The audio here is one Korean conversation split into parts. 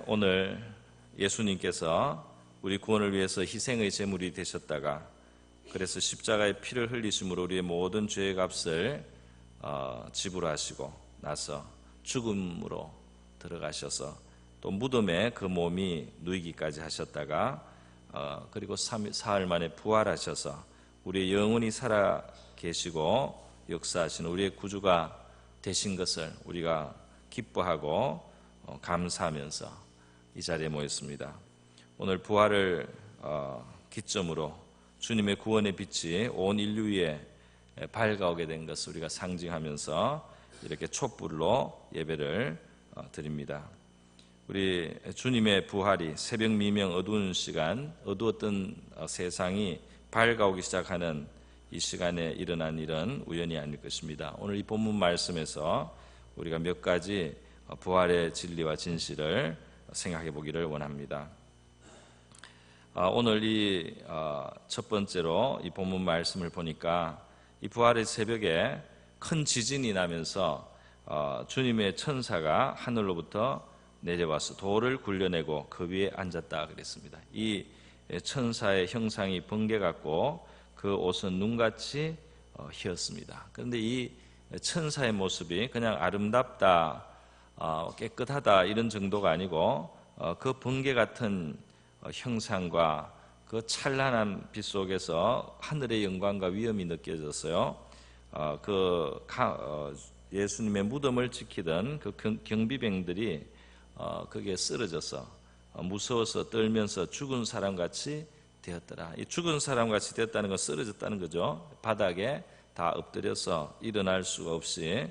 오늘 예수님께서 우리 구원을 위해서 희생의 제물이 되셨다가 그래서 십자가의 피를 흘리심으로 우리의 모든 죄의 값을 지불하시고 나서 죽음으로 들어가셔서 또 무덤에 그 몸이 누이기까지 하셨다가 그리고 사흘 만에 부활하셔서 우리의 영혼이 살아 계시고 역사하시는 우리의 구주가 되신 것을 우리가 기뻐하고 감사하면서 이 자리에 모였습니다. 오늘 부활을 기점으로 주님의 구원의 빛이 온 인류 위에 밝아오게 된 것을 우리가 상징하면서 이렇게 촛불로 예배를 드립니다. 우리 주님의 부활이 새벽 미명 어두운 시간, 어두웠던 세상이 밝아오기 시작하는 이 시간에 일어난 일은 우연이 아닐 것입니다. 오늘 이 본문 말씀에서 우리가 몇 가지 부활의 진리와 진실을 생각해 보기를 원합니다. 오늘 이 첫 번째로 이 본문 말씀을 보니까 이 부활의 새벽에 큰 지진이 나면서 주님의 천사가 하늘로부터 내려와서 돌을 굴려내고 그 위에 앉았다 그랬습니다. 이 천사의 형상이 번개 같고 그 옷은 눈같이 희었습니다. 그런데 이 천사의 모습이 그냥 아름답다, 깨끗하다 이런 정도가 아니고 그 번개 같은 형상과 그 찬란한 빛 속에서 하늘의 영광과 위엄이 느껴졌어요. 예수님의 무덤을 지키던 그 경비병들이 거기에 쓰러져서 무서워서 떨면서 죽은 사람같이 되었더라. 이 죽은 사람같이 되었다는 건 쓰러졌다는 거죠. 바닥에 다 엎드려서 일어날 수가 없이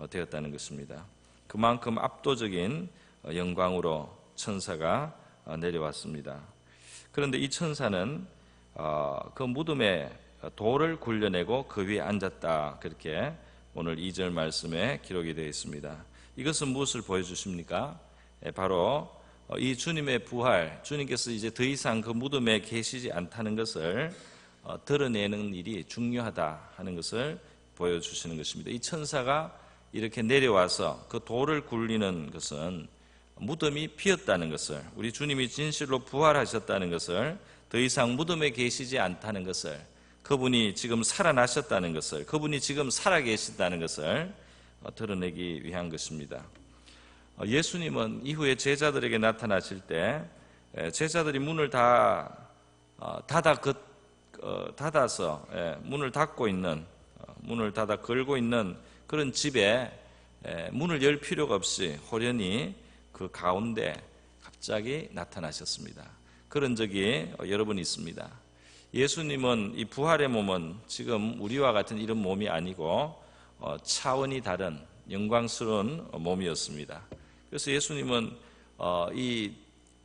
되었다는 것입니다. 그만큼 압도적인 영광으로 천사가 내려왔습니다. 그런데 이 천사는 그 무덤에 돌을 굴려내고 그 위에 앉았다. 그렇게 오늘 2절 말씀에 기록이 되어 있습니다. 이것은 무엇을 보여주십니까? 바로 이 주님의 부활, 주님께서 이제 더 이상 그 무덤에 계시지 않다는 것을 드러내는 일이 중요하다 하는 것을 보여주시는 것입니다. 이 천사가 이렇게 내려와서 그 돌을 굴리는 것은 무덤이 비었다는 것을, 우리 주님이 진실로 부활하셨다는 것을, 더 이상 무덤에 계시지 않다는 것을, 그분이 지금 살아나셨다는 것을, 그분이 지금 살아계신다는 것을 드러내기 위한 것입니다. 예수님은 이후에 제자들에게 나타나실 때 제자들이 문을 닫아서 문을 닫고 있는, 문을 닫아 걸고 있는 그런 집에 문을 열 필요가 없이 호련히 그 가운데 갑자기 나타나셨습니다. 그런 적이 여러 번 있습니다. 예수님은 이 부활의 몸은 지금 우리와 같은 이런 몸이 아니고 차원이 다른 영광스러운 몸이었습니다. 그래서 예수님은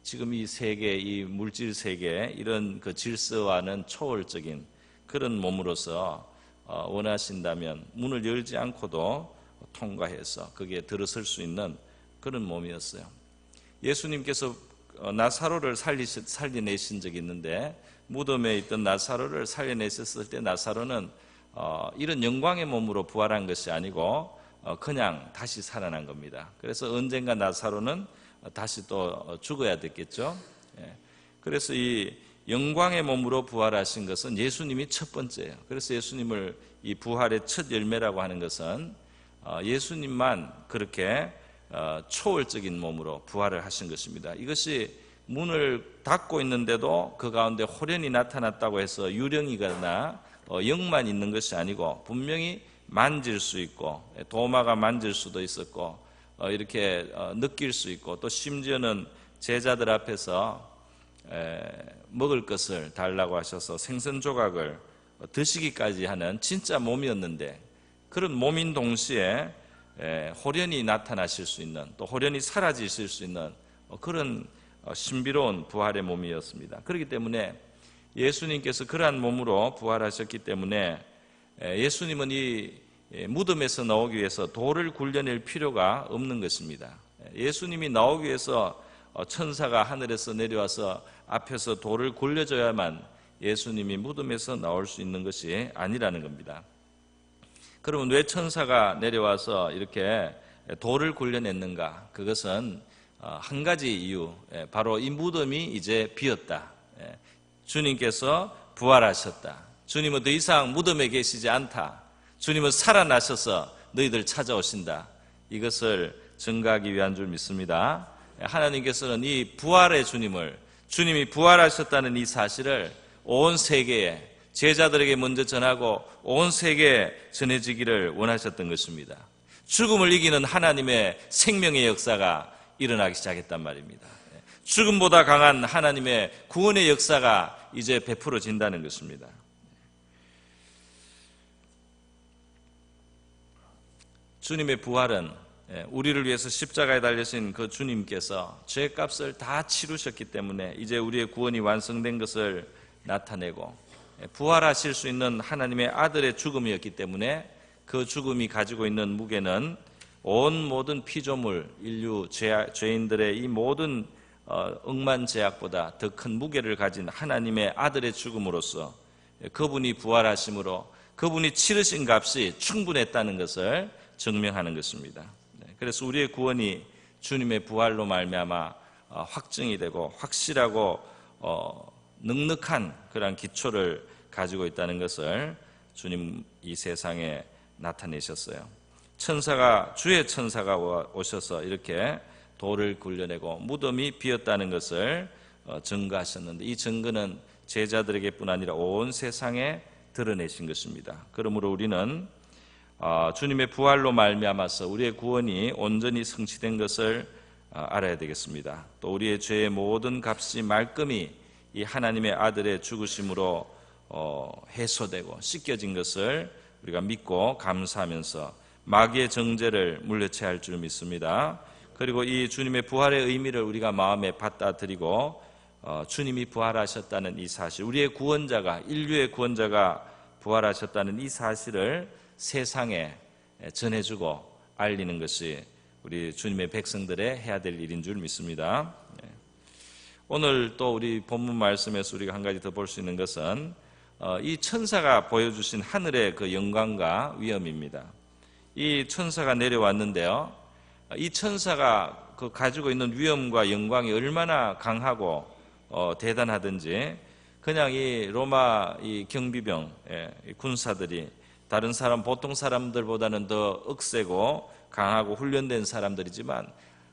지금 이 세계, 이 물질 세계 이런 그 질서와는 초월적인 그런 몸으로서 원하신다면 문을 열지 않고도 통과해서 거기에 들어설 수 있는 그런 몸이었어요. 예수님께서 나사로를 살려내신 적이 있는데 무덤에 있던 나사로를 살려내셨을 때 나사로는 이런 영광의 몸으로 부활한 것이 아니고 그냥 다시 살아난 겁니다. 그래서 언젠가 나사로는 다시 또 죽어야 됐겠죠. 그래서 이 영광의 몸으로 부활하신 것은 예수님이 첫 번째예요. 그래서 예수님을 이 부활의 첫 열매라고 하는 것은 예수님만 그렇게 초월적인 몸으로 부활을 하신 것입니다. 이것이 문을 닫고 있는데도 그 가운데 호련히 나타났다고 해서 유령이거나 영만 있는 것이 아니고 분명히 만질 수 있고 도마가 만질 수도 있었고 이렇게 느낄 수 있고 또 심지어는 제자들 앞에서 먹을 것을 달라고 하셔서 생선 조각을 드시기까지 하는 진짜 몸이었는데 그런 몸인 동시에 호련히 나타나실 수 있는 또 호련히 사라지실 수 있는 그런 신비로운 부활의 몸이었습니다. 그렇기 때문에 예수님께서 그러한 몸으로 부활하셨기 때문에 예수님은 이 무덤에서 나오기 위해서 돌을 굴려낼 필요가 없는 것입니다. 예수님이 나오기 위해서 천사가 하늘에서 내려와서 앞에서 돌을 굴려줘야만 예수님이 무덤에서 나올 수 있는 것이 아니라는 겁니다. 그러면 왜 천사가 내려와서 이렇게 돌을 굴려냈는가? 그것은 한 가지 이유, 바로 이 무덤이 이제 비었다. 주님께서 부활하셨다. 주님은 더 이상 무덤에 계시지 않다. 주님은 살아나셔서 너희들 찾아오신다. 이것을 증거하기 위한 줄 믿습니다. 하나님께서는 이 부활의 주님이 부활하셨다는 이 사실을 온 세계에, 제자들에게 먼저 전하고 온 세계에 전해지기를 원하셨던 것입니다. 죽음을 이기는 하나님의 생명의 역사가 일어나기 시작했단 말입니다. 죽음보다 강한 하나님의 구원의 역사가 이제 베풀어진다는 것입니다. 주님의 부활은 우리를 위해서 십자가에 달리신 그 주님께서 죄값을 다 치르셨기 때문에 이제 우리의 구원이 완성된 것을 나타내고, 부활하실 수 있는 하나님의 아들의 죽음이었기 때문에 그 죽음이 가지고 있는 무게는 온 모든 피조물, 인류, 죄인들의 이 모든 억만 죄악보다 더 큰 무게를 가진 하나님의 아들의 죽음으로써 그분이 부활하심으로 그분이 치르신 값이 충분했다는 것을 증명하는 것입니다. 그래서 우리의 구원이 주님의 부활로 말미암아 확증이 되고 확실하고 넉넉한 그런 기초를 가지고 있다는 것을 주님 이 세상에 나타내셨어요. 주의 천사가 오셔서 이렇게 돌을 굴려내고 무덤이 비었다는 것을 증거하셨는데, 이 증거는 제자들에게뿐 아니라 온 세상에 드러내신 것입니다. 그러므로 우리는 주님의 부활로 말미암아서 우리의 구원이 온전히 성취된 것을 알아야 되겠습니다. 또 우리의 죄의 모든 값이 말끔히 이 하나님의 아들의 죽으심으로 해소되고 씻겨진 것을 우리가 믿고 감사하면서 마귀의 정죄를 물리쳐야 할 줄 믿습니다. 그리고 이 주님의 부활의 의미를 우리가 마음에 받아들이고 주님이 부활하셨다는 이 사실, 우리의 구원자가, 인류의 구원자가 부활하셨다는 이 사실을 세상에 전해주고 알리는 것이 우리 주님의 백성들의 해야 될 일인 줄 믿습니다. 오늘 또 우리 본문 말씀에서 우리가 한 가지 더 볼 수 있는 것은 이 천사가 보여주신 하늘의 그 영광과 위엄입니다. 이 천사가 내려왔는데요, 이 천사가 그 가지고 있는 위엄과 영광이 얼마나 강하고 대단하든지 그냥 이 로마 이 경비병 군사들이 다른 보통 사람들보다는 더 억세고 강하고 훈련된 사람들이지만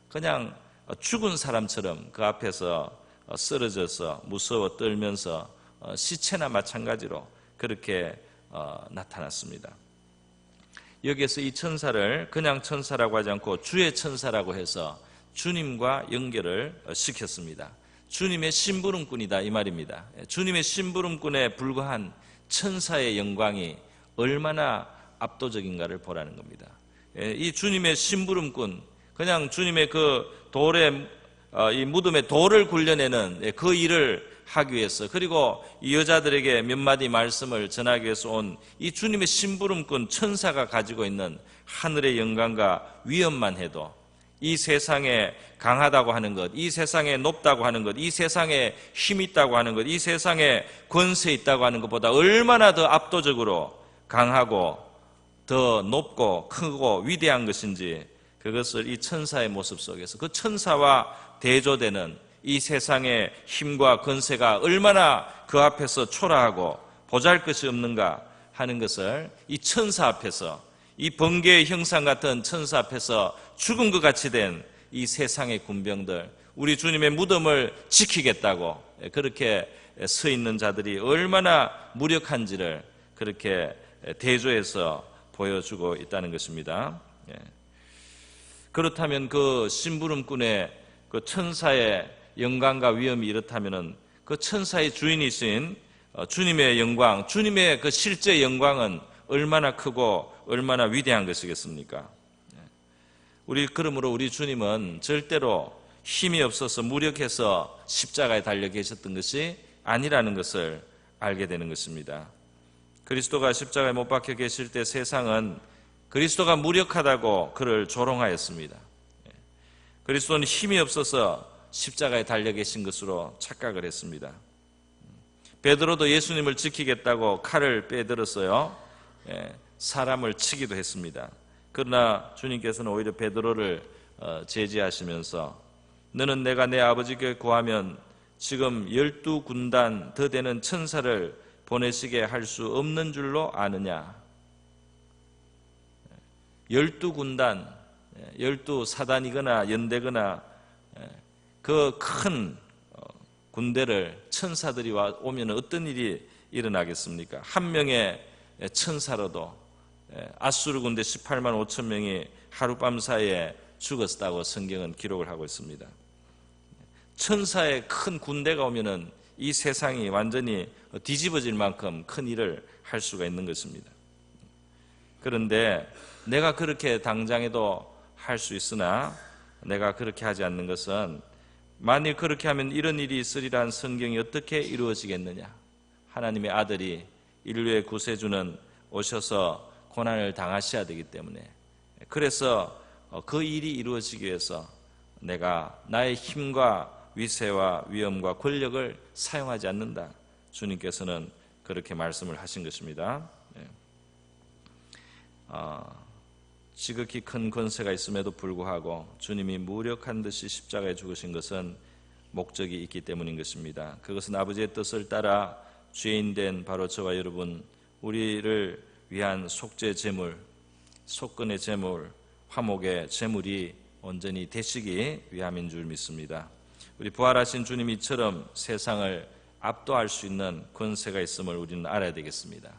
그냥 죽은 사람처럼 그 앞에서 쓰러져서 무서워 떨면서 시체나 마찬가지로 그렇게 나타났습니다. 여기에서 이 천사를 그냥 천사라고 하지 않고 주의 천사라고 해서 주님과 연결을 시켰습니다. 주님의 심부름꾼이다 이 말입니다. 주님의 심부름꾼에 불과한 천사의 영광이 얼마나 압도적인가를 보라는 겁니다. 이 주님의 심부름꾼, 그냥 주님의 그 이 무덤에 돌을 굴려내는 그 일을 하기 위해서, 그리고 이 여자들에게 몇 마디 말씀을 전하기 위해서 온 이 주님의 심부름꾼 천사가 가지고 있는 하늘의 영광과 위엄만 해도 이 세상에 강하다고 하는 것, 이 세상에 높다고 하는 것, 이 세상에 힘 있다고 하는 것, 이 세상에 권세 있다고 하는 것보다 얼마나 더 압도적으로 강하고 더 높고 크고 위대한 것인지, 그것을 이 천사의 모습 속에서 그 천사와 대조되는 이 세상의 힘과 권세가 얼마나 그 앞에서 초라하고 보잘것이 없는가 하는 것을 이 천사 앞에서, 이 번개의 형상 같은 천사 앞에서 죽은 것 같이 된 이 세상의 군병들, 우리 주님의 무덤을 지키겠다고 그렇게 서 있는 자들이 얼마나 무력한지를 그렇게 대조해서 보여주고 있다는 것입니다. 그렇다면 그 심부름꾼의 그 천사의 영광과 위엄이 이렇다면은 그 천사의 주인이신 주님의 영광, 주님의 그 실제 영광은 얼마나 크고 얼마나 위대한 것이겠습니까? 그러므로 우리 주님은 절대로 힘이 없어서 무력해서 십자가에 달려 계셨던 것이 아니라는 것을 알게 되는 것입니다. 그리스도가 십자가에 못 박혀 계실 때 세상은 그리스도가 무력하다고 그를 조롱하였습니다. 그리스도는 힘이 없어서 십자가에 달려 계신 것으로 착각을 했습니다. 베드로도 예수님을 지키겠다고 칼을 빼들었어요. 사람을 치기도 했습니다. 그러나 주님께서는 오히려 베드로를 제지하시면서 너는 내가 내 아버지께 구하면 지금 12군단 더 되는 천사를 보내시게 할 수 없는 줄로 아느냐. 12군단, 12사단이거나 연대거나 그 큰 군대를 천사들이 오면 어떤 일이 일어나겠습니까? 한 명의 천사로도 아수르 군대 18만 5천 명이 하룻밤 사이에 죽었다고 성경은 기록을 하고 있습니다. 천사의 큰 군대가 오면은 이 세상이 완전히 뒤집어질 만큼 큰 일을 할 수가 있는 것입니다. 그런데 내가 그렇게 당장에도 할 수 있으나 내가 그렇게 하지 않는 것은, 만일 그렇게 하면 이런 일이 있으리란 성경이 어떻게 이루어지겠느냐. 하나님의 아들이, 인류의 구세주는 오셔서 고난을 당하셔야 되기 때문에, 그래서 그 일이 이루어지기 위해서 내가 나의 힘과 위세와 위엄과 권력을 사용하지 않는다. 주님께서는 그렇게 말씀을 하신 것입니다. 지극히 큰 권세가 있음에도 불구하고 주님이 무력한 듯이 십자가에 죽으신 것은 목적이 있기 때문인 것입니다. 그것은 아버지의 뜻을 따라 죄인된 바로 저와 여러분, 우리를 위한 속죄 제물, 속건의 제물, 화목의 제물이 온전히 되시기 위함인 줄 믿습니다. 우리 부활하신 주님이 이처럼 세상을 압도할 수 있는 권세가 있음을 우리는 알아야 되겠습니다.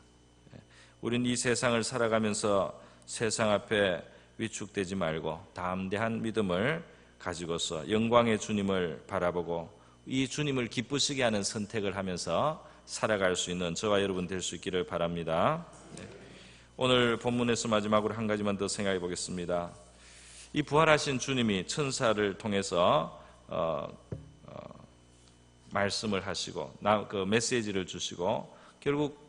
우리는 이 세상을 살아가면서 세상 앞에 위축되지 말고 담대한 믿음을 가지고서 영광의 주님을 바라보고 이 주님을 기쁘시게 하는 선택을 하면서 살아갈 수 있는 저와 여러분 될 수 있기를 바랍니다. 오늘 본문에서 마지막으로 한 가지만 더 생각해 보겠습니다. 이 부활하신 주님이 천사를 통해서 말씀을 하시고 그 메시지를 주시고 결국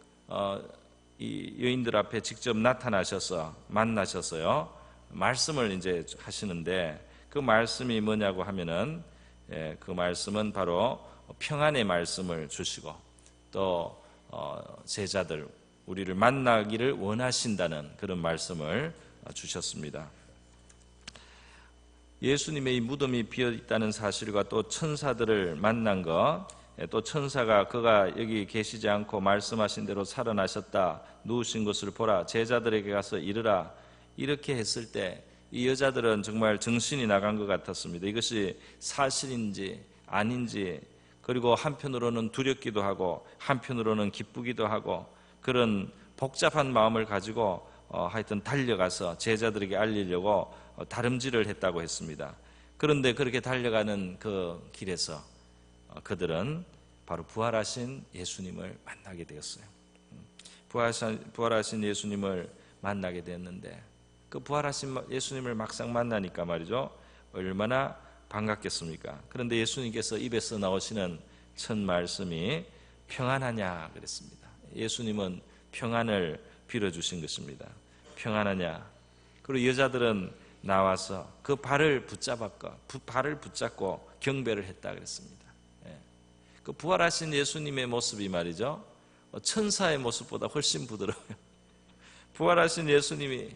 이 여인들 앞에 직접 나타나셔서 만나셔서요 말씀을 이제 하시는데, 그 말씀이 뭐냐고 하면은 그 말씀은 바로 평안의 말씀을 주시고 또 제자들 우리를 만나기를 원하신다는 그런 말씀을 주셨습니다. 예수님의 이 무덤이 비어 있다는 사실과 또 천사들을 만난 것, 또 천사가 그가 여기 계시지 않고 말씀하신 대로 살아나셨다, 누우신 것을 보라, 제자들에게 가서 이르라, 이렇게 했을 때 이 여자들은 정말 정신이 나간 것 같았습니다. 이것이 사실인지 아닌지, 그리고 한편으로는 두렵기도 하고 한편으로는 기쁘기도 하고 그런 복잡한 마음을 가지고 하여튼 달려가서 제자들에게 알리려고 다름질을 했다고 했습니다. 그런데 그렇게 달려가는 그 길에서 그들은 바로 부활하신 예수님을 만나게 되었어요. 부활하신 예수님을 만나게 되었는데, 그 부활하신 예수님을 막상 만나니까 말이죠, 얼마나 반갑겠습니까? 그런데 예수님께서 입에서 나오시는 첫 말씀이 평안하냐 그랬습니다. 예수님은 평안을 빌어주신 것입니다. 평안하냐. 그리고 여자들은 나와서 그 발을 붙잡고 경배를 했다 그랬습니다. 그 부활하신 예수님의 모습이 말이죠, 천사의 모습보다 훨씬 부드러워요. 부활하신 예수님이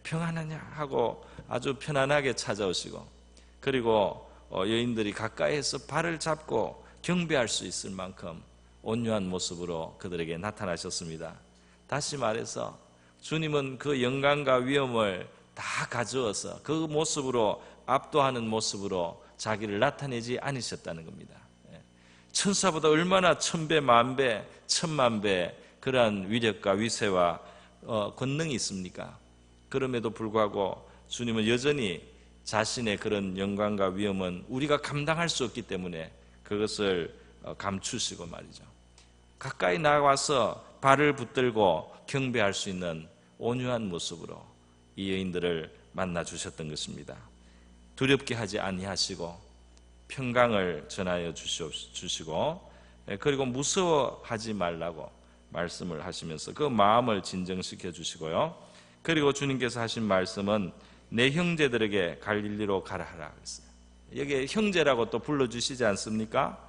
평안하냐 하고 아주 편안하게 찾아오시고, 그리고 여인들이 가까이에서 발을 잡고 경배할 수 있을 만큼 온유한 모습으로 그들에게 나타나셨습니다. 다시 말해서 주님은 그 영광과 위엄을 다 가져와서 그 모습으로, 압도하는 모습으로 자기를 나타내지 않으셨다는 겁니다. 천사보다 얼마나 천배, 만배, 천만배 그러한 위력과 위세와 권능이 있습니까? 그럼에도 불구하고 주님은 여전히 자신의 그런 영광과 위엄은 우리가 감당할 수 없기 때문에 그것을 감추시고 말이죠, 가까이 나와서 발을 붙들고 경배할 수 있는 온유한 모습으로 이 여인들을 만나 주셨던 것입니다. 두렵게 하지 아니하시고 평강을 전하여 주시고, 그리고 무서워하지 말라고 말씀을 하시면서 그 마음을 진정시켜 주시고요. 그리고 주님께서 하신 말씀은 내 형제들에게 갈릴리로 가라 하라 그랬어요. 여기에 형제라고 또 불러주시지 않습니까?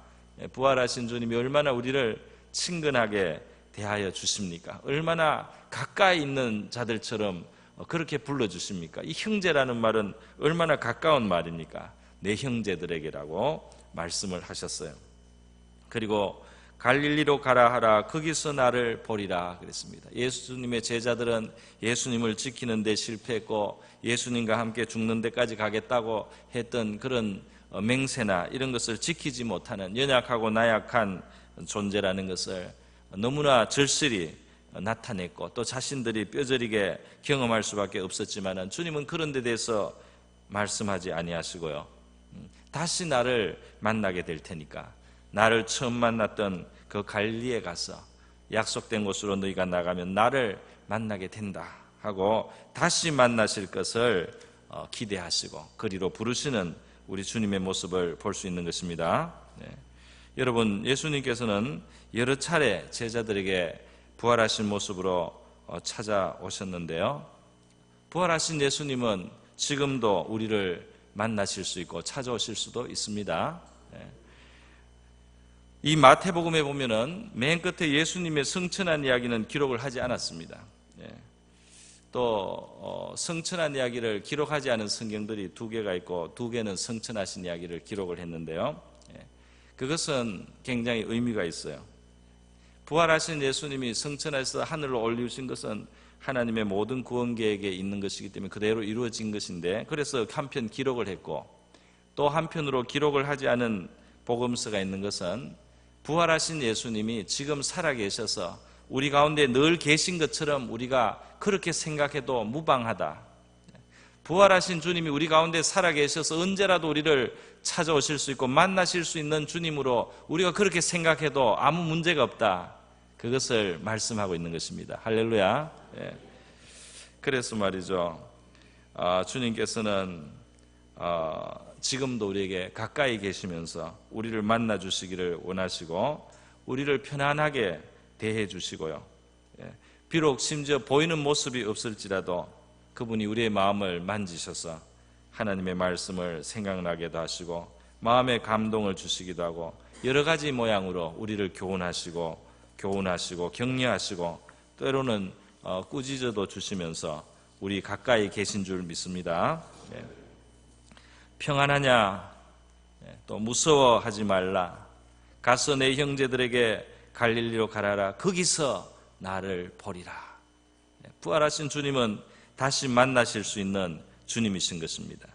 부활하신 주님이 얼마나 우리를 친근하게 대하여 주십니까? 얼마나 가까이 있는 자들처럼 그렇게 불러주십니까? 이 형제라는 말은 얼마나 가까운 말입니까? 내 형제들에게라고 말씀을 하셨어요. 그리고 갈릴리로 가라 하라, 거기서 나를 보리라 그랬습니다. 예수님의 제자들은 예수님을 지키는 데 실패했고 예수님과 함께 죽는 데까지 가겠다고 했던 그런 맹세나 이런 것을 지키지 못하는 연약하고 나약한 존재라는 것을 너무나 절실히 나타냈고 또 자신들이 뼈저리게 경험할 수밖에 없었지만 주님은 그런 데 대해서 말씀하지 아니하시고요. 다시 나를 만나게 될 테니까 나를 처음 만났던 그 갈릴리에 가서 약속된 곳으로 너희가 나가면 나를 만나게 된다 하고 다시 만나실 것을 기대하시고 그리로 부르시는 우리 주님의 모습을 볼 수 있는 것입니다. 여러분, 예수님께서는 여러 차례 제자들에게 부활하신 모습으로 찾아오셨는데요. 부활하신 예수님은 지금도 우리를 만나실 수 있고 찾아오실 수도 있습니다. 이 마태복음에 보면은 맨 끝에 예수님의 성천한 이야기는 기록을 하지 않았습니다. 또 성천한 이야기를 기록하지 않은 성경들이 2개가 있고 2개는 성천하신 이야기를 기록을 했는데요. 그것은 굉장히 의미가 있어요. 부활하신 예수님이 성천에서 하늘로 올리우신 것은 하나님의 모든 구원 계획에 있는 것이기 때문에 그대로 이루어진 것인데, 그래서 한편 기록을 했고 또 한편으로 기록을 하지 않은 복음서가 있는 것은 부활하신 예수님이 지금 살아계셔서 우리 가운데 늘 계신 것처럼 우리가 그렇게 생각해도 무방하다. 부활하신 주님이 우리 가운데 살아계셔서 언제라도 우리를 찾아오실 수 있고 만나실 수 있는 주님으로 우리가 그렇게 생각해도 아무 문제가 없다. 그것을 말씀하고 있는 것입니다. 할렐루야. 그래서 말이죠, 주님께서는 지금도 우리에게 가까이 계시면서 우리를 만나 주시기를 원하시고 우리를 편안하게 대해 주시고요. 비록 심지어 보이는 모습이 없을지라도 그분이 우리의 마음을 만지셔서 하나님의 말씀을 생각나게도 하시고 마음의 감동을 주시기도 하고 여러 가지 모양으로 우리를 교훈하시고 격려하시고 때로는 꾸짖어도 주시면서 우리 가까이 계신 줄 믿습니다. 평안하냐? 또 무서워하지 말라. 가서 내 형제들에게 갈릴리로 가라라. 거기서 나를 보리라. 부활하신 주님은 다시 만나실 수 있는 주님이신 것입니다.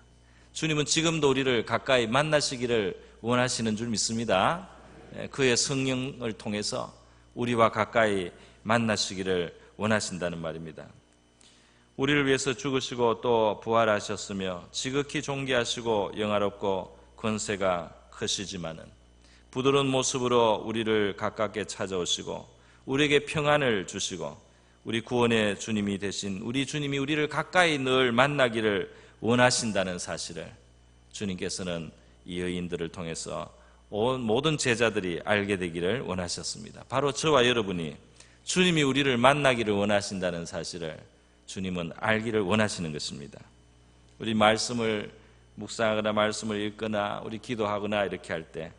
주님은 지금도 우리를 가까이 만나시기를 원하시는 줄 믿습니다. 그의 성령을 통해서 우리와 가까이 만나시기를 원하신다는 말입니다. 우리를 위해서 죽으시고 또 부활하셨으며 지극히 존귀하시고 영화롭고 권세가 크시지만은 부드러운 모습으로 우리를 가깝게 찾아오시고 우리에게 평안을 주시고 우리 구원의 주님이 되신 우리 주님이 우리를 가까이 늘 만나기를 원하신다는 사실을 주님께서는 이 여인들을 통해서 온 모든 제자들이 알게 되기를 원하셨습니다. 바로 저와 여러분이 주님이 우리를 만나기를 원하신다는 사실을 주님은 알기를 원하시는 것입니다. 우리 말씀을 묵상하거나 말씀을 읽거나 우리 기도하거나 이렇게 할 때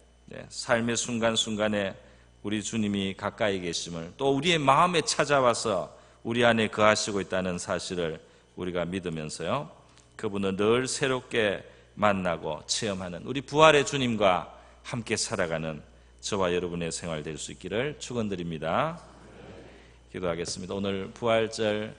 삶의 순간순간에 우리 주님이 가까이 계심을, 또 우리의 마음에 찾아와서 우리 안에 거하시고 있다는 사실을 우리가 믿으면서요, 그분은 늘 새롭게 만나고 체험하는 우리 부활의 주님과 함께 살아가는 저와 여러분의 생활 될 수 있기를 축원드립니다. 기도하겠습니다. 오늘 부활절